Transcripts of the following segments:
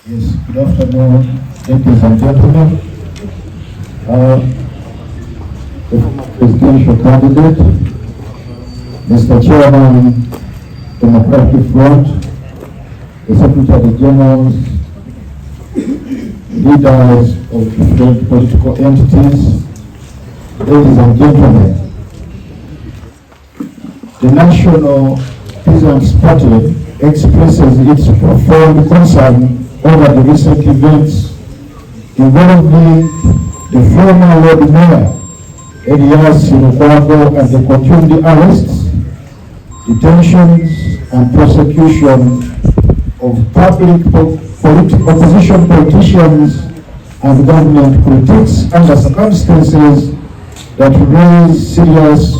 Yes, good afternoon, ladies and gentlemen. The former presidential candidate, Mr. Chairman, Democratic Front, the Secretary Generals, leaders of different political entities, ladies and gentlemen, the National Peasants Party expresses its profound concern over the recent events involving the former Lord Mayor, Kainerugaba, and the continued arrests, detentions, and prosecution of public opposition politicians and government critics under circumstances that raise serious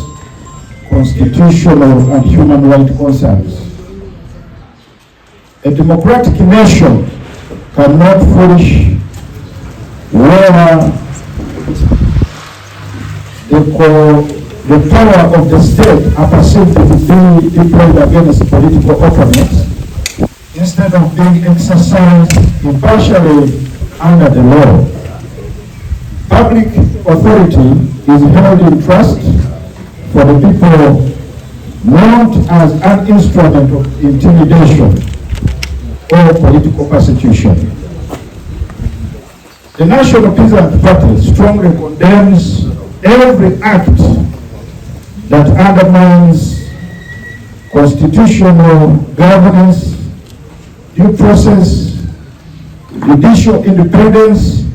constitutional and human rights concerns. A democratic nation cannot flourish where the power of the state are perceived to be deployed against political opponents instead of being exercised impartially under the law. Public authority is held in trust for the people, not as an instrument of intimidation or political persecution. The National Peasants Party strongly condemns every act that undermines constitutional governance, due process, judicial independence,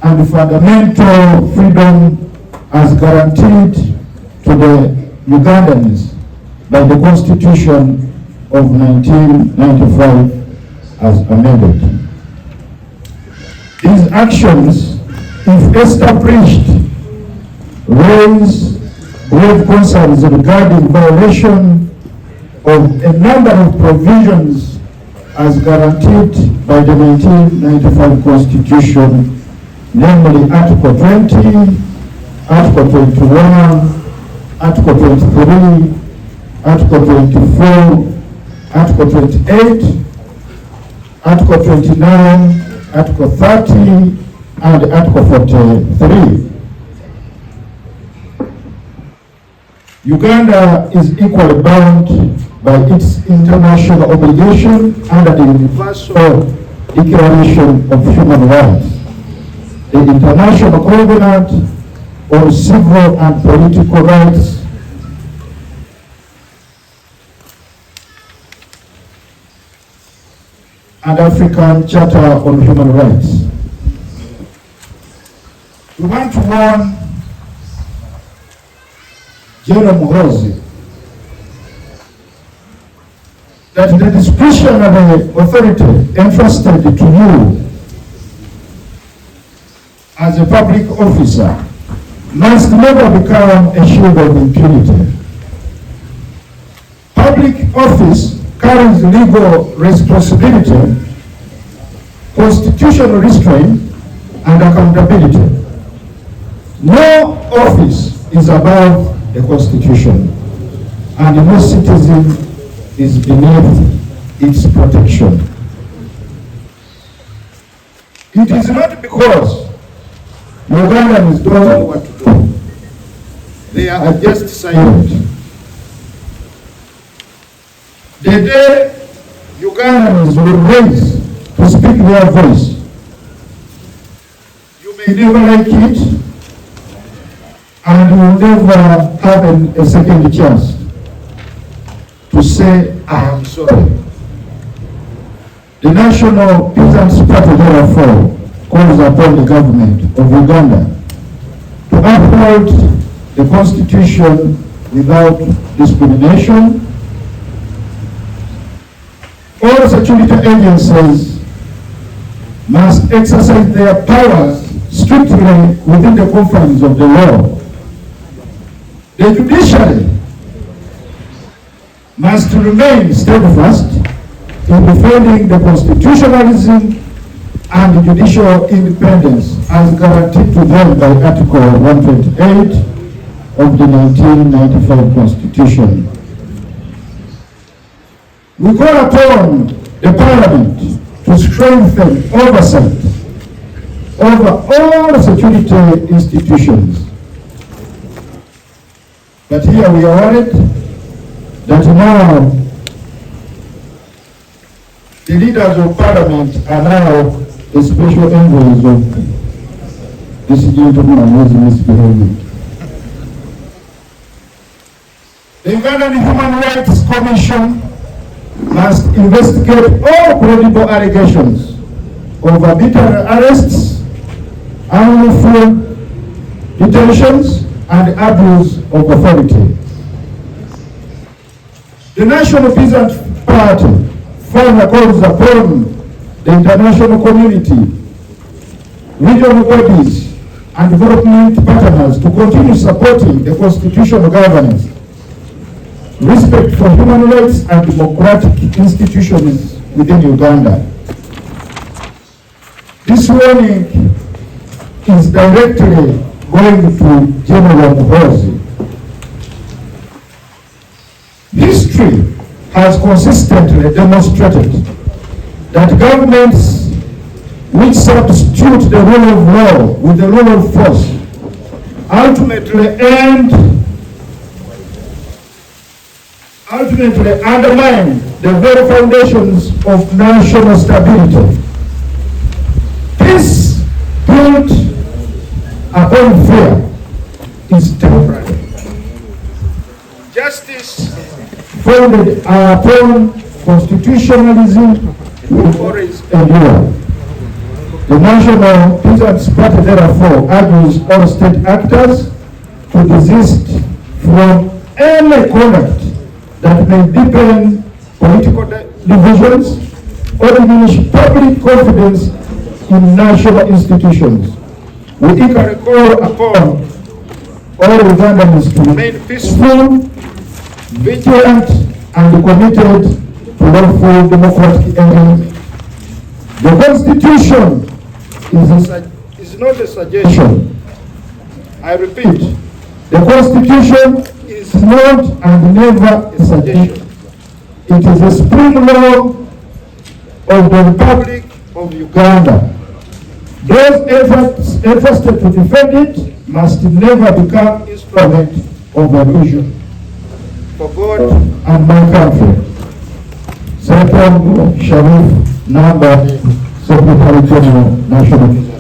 and fundamental freedom as guaranteed to the Ugandans by the Constitution of 1995 as amended. These actions, if established, raise grave concerns regarding violation of a number of provisions as guaranteed by the 1995 Constitution, namely Article 20, Article 21, Article 23, Article 24, Article 28, Article 29, Article 30, and Article 43. Uganda is equally bound by its international obligation under the Universal Declaration of Human Rights, the International Covenant on Civil and Political Rights, and African Charter on Human Rights. We want to warn General MUHOOZI that the discretionary authority entrusted to you as a public officer must never become a shield of impunity. Public office carries legal responsibility, constitutional restraint, and accountability. No office is above the Constitution, and no citizen is beneath its protection. It is not because Ugandans don't know what to do. They are just silent. The day Ugandans will raise to speak their voice, you may never like it, and you will never have a second chance to say, I am sorry. The National Peasants Party, therefore, calls upon the government of Uganda to uphold the Constitution without discrimination. All security agencies must exercise their powers strictly within the confines of the law. The judiciary must remain steadfast in defending the constitutionalism and judicial independence as guaranteed to them by Article 128 of the 1995 Constitution. We call upon the Parliament to strengthen oversight over all security institutions. But here we are worried that now the leaders of parliament are now the special envoys of this gentleman who is misbehaving. The Ugandan Human Rights Commission must investigate all credible allegations of arbitrary arrests, unlawful detentions, and abuse of authority. The National Peasant Party further calls upon the international community, regional bodies, and development partners to continue supporting the constitutional governance, respect for human rights and democratic institutions within Uganda. This warning is directly going to General MUHOOZI. History has consistently demonstrated that governments which substitute the rule of law with the rule of force ultimately undermine the very foundations of national stability. Peace built upon fear is temporary. Justice founded upon constitutionalism will always endure. The National Peasants Party therefore urges all state actors to desist from any conduct that may deepen political divisions or diminish public confidence in national institutions. We equally call upon all Ugandans to remain peaceful, vigilant, and committed to lawful democratic end. The Constitution is not a suggestion. I repeat, the Constitution is not and never a suggestion. It is a supreme law of the Republic of Uganda. Those efforts to defend it must never become instrument of illusion for God and my country. Secretary Sharif Namba, Secretary General, National